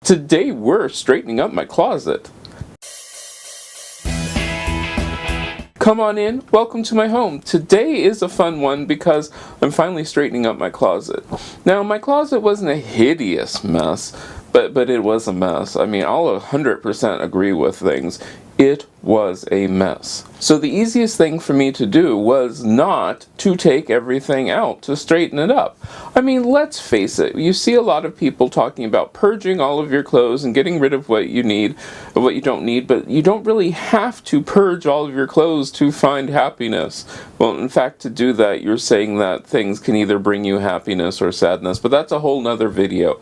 Today we're straightening up my closet. Come on in, welcome to my home. Today is a fun one because I'm finally straightening up my closet. Now my closet wasn't a hideous mess, but it was a mess. I mean, I'll 100% agree with things. It was a mess. So the easiest thing for me to do was not to take everything out to straighten it up. I mean, let's face it, you see a lot of people talking about purging all of your clothes and getting rid of what you need, or what you don't need, but you don't really have to purge all of your clothes to find happiness. Well, in fact, to do that, you're saying that things can either bring you happiness or sadness, but that's a whole nother video.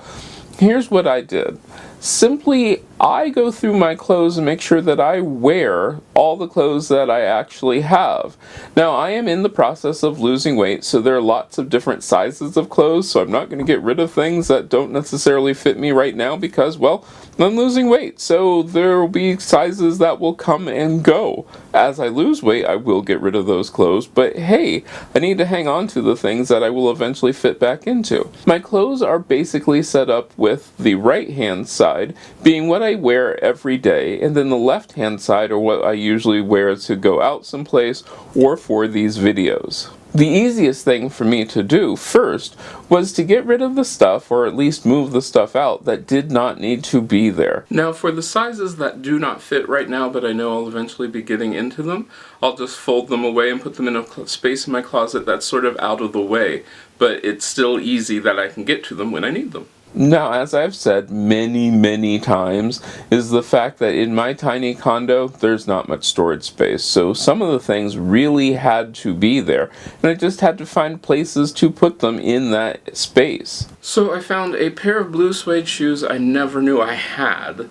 Here's what I did. Simply, I go through my clothes and make sure that I wear all the clothes that I actually have. Now, I am in the process of losing weight, so there are lots of different sizes of clothes, so I'm not going to get rid of things that don't necessarily fit me right now because, well, I'm losing weight, so there will be sizes that will come and go. As I lose weight, I will get rid of those clothes, but hey, I need to hang on to the things that I will eventually fit back into. My clothes are basically set up with the right-hand side being what I wear every day, and then the left-hand side are what I usually wear to go out someplace or for these videos. The easiest thing for me to do first was to get rid of the stuff, or at least move the stuff out, that did not need to be there. Now for the sizes that do not fit right now, but I know I'll eventually be getting into them, I'll just fold them away and put them in a space in my closet that's sort of out of the way, but it's still easy that I can get to them when I need them. Now, as I've said many times, is the fact that in my tiny condo, there's not much storage space. So some of the things really had to be there, and I just had to find places to put them in that space. So I found a pair of blue suede shoes I never knew I had.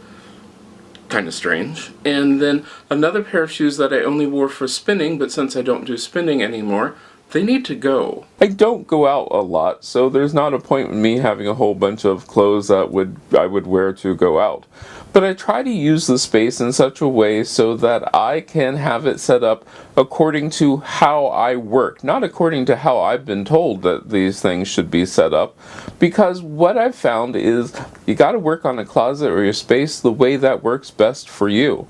Kind of strange. And then another pair of shoes that I only wore for spinning, but since I don't do spinning anymore, they need to go. I don't go out a lot, so there's not a point in me having a whole bunch of clothes that I would wear to go out. But I try to use the space in such a way so that I can have it set up according to how I work, not according to how I've been told that these things should be set up. Because what I've found is you gotta work on a closet or your space the way that works best for you.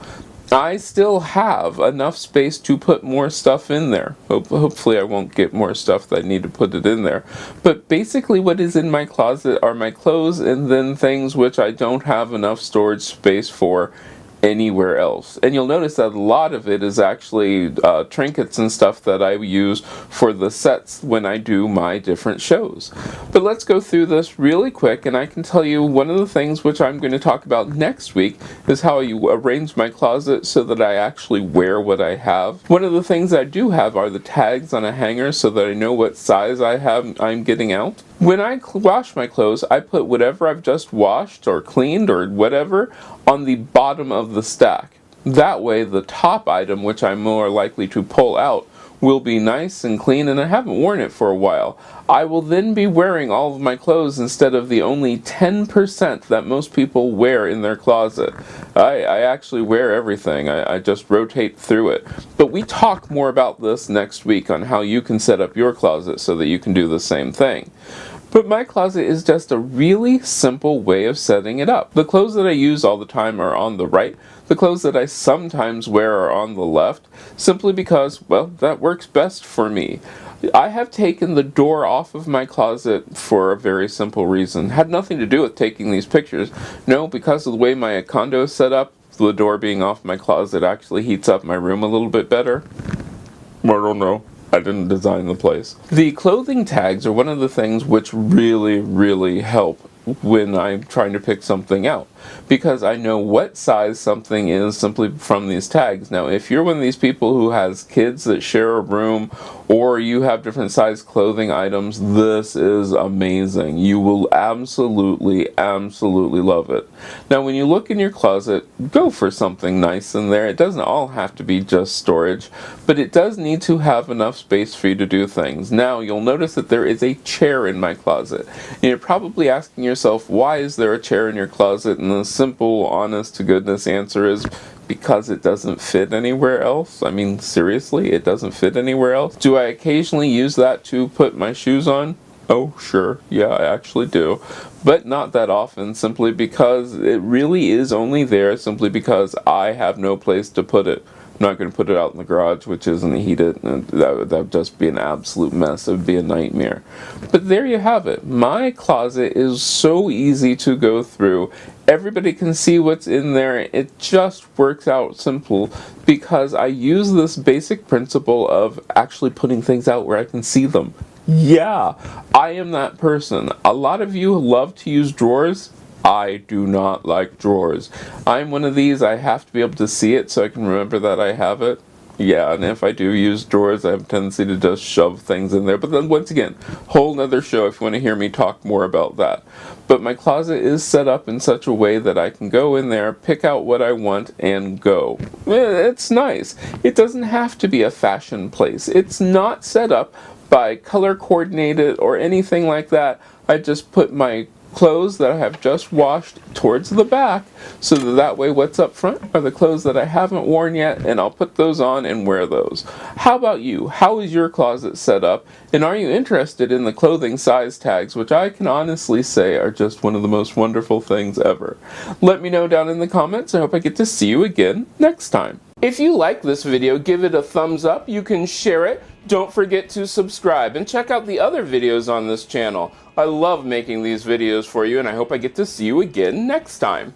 I still have enough space to put more stuff in there. Hopefully I won't get more stuff that I need to put it in there. But basically what is in my closet are my clothes and then things which I don't have enough storage space for anywhere else. And you'll notice that a lot of it is actually trinkets and stuff that I use for the sets when I do my different shows. But let's go through this really quick, and I can tell you one of the things which I'm going to talk about next week is how I arrange my closet so that I actually wear what I have. One of the things I do have are the tags on a hanger so that I know what size I'm getting out. When I wash my clothes, I put whatever I've just washed or cleaned or whatever on the bottom of the stack. That way the top item, which I'm more likely to pull out, will be nice and clean, and I haven't worn it for a while. I will then be wearing all of my clothes instead of the only 10% that most people wear in their closet. I actually wear everything. I just rotate through it. But we talk more about this next week on how you can set up your closet so that you can do the same thing. But my closet is just a really simple way of setting it up. The clothes that I use all the time are on the right. The clothes that I sometimes wear are on the left, simply because, well, that works best for me. I have taken the door off of my closet for a very simple reason. It had nothing to do with taking these pictures. No, because of the way my condo is set up, the door being off my closet actually heats up my room a little bit better. I don't know. I didn't design the place. The clothing tags are one of the things which really help when I'm trying to pick something out, because I know what size something is simply from these tags. Now, if you're one of these people who has kids that share a room, or you have different size clothing items, this is amazing. You will absolutely love it. Now, when you look in your closet, go for something nice in there. It doesn't all have to be just storage, but it does need to have enough space for you to do things. Now, you'll notice that there is a chair in my closet, and you're probably asking yourself, why is there a chair in your closet? And the simple, honest to goodness answer is because it doesn't fit anywhere else. I mean, seriously, it doesn't fit anywhere else. Do I occasionally use that to put my shoes on? Oh, sure. Yeah, I actually do. but not that often, simply because it really is only there simply because I have no place to put it. I'm not going to put it out in the garage, which isn't heated, and that would just be an absolute mess. It would be a nightmare. But there you have it. My closet is so easy to go through. Everybody can see what's in there. It just works out simple because I use this basic principle of actually putting things out where I can see them. Yeah, I am that person. A lot of you love to use drawers. I do not like drawers. I'm one of these, I have to be able to see it so I can remember that I have it. Yeah, and if I do use drawers, I have a tendency to just shove things in there. But then once again, whole nother show if you want to hear me talk more about that. But my closet is set up in such a way that I can go in there, pick out what I want, and go. It's nice. It doesn't have to be a fashion place. It's not set up by color coordinated or anything like that. I just put my clothes that I have just washed towards the back, so that way what's up front are the clothes that I haven't worn yet, and I'll put those on and wear those. How about you? How is your closet set up? And are you interested in the clothing size tags, which I can honestly say are just one of the most wonderful things ever? Let me know down in the comments. I hope I get to see you again next time. If you like this video, give it a thumbs up. You can share it. Don't forget to subscribe and check out the other videos on this channel. I love making these videos for you, and I hope I get to see you again next time.